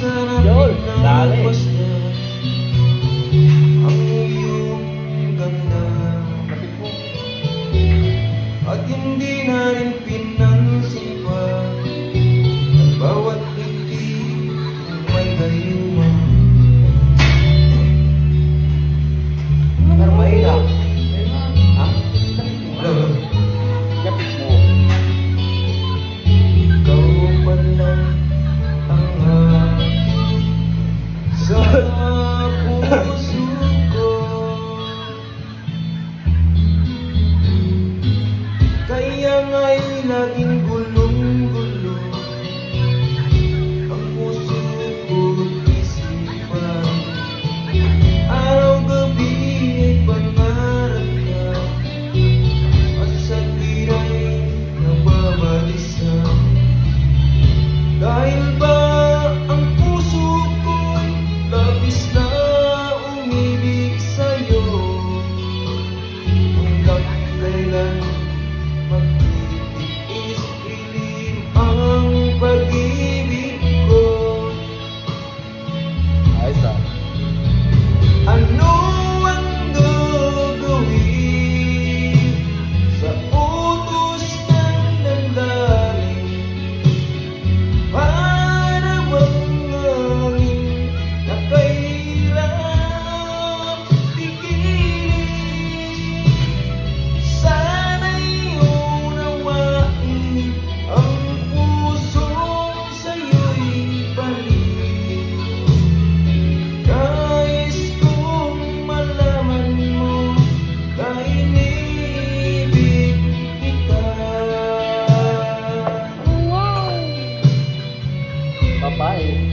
sarap Yun, dali. basta ang iyong ganda. At hindi na rin pinansin pa ang bawat ngiti may gayuma. Pero mahirap. Ha? Kapit mo. Ikaw pala ang hangin sa puso ko. Kaya nga'y laging gulong-gulo ang puso ko't isipan. Araw-gabi ay pangarap ka at sa tira'y nababalisa. Dahil ba ang puso ko'y labis na umibig sa'yo, hanggang kailan magtitiis ilim ang pag-ibig ko. Ayos ah. Ano ang gagawin sa utos ng damdamin? Para bang hangin na kailang pigilin? Sana'y unawain ang pusong sa'yo'y balik. Nais kong malaman mo na inibig kita. Babae.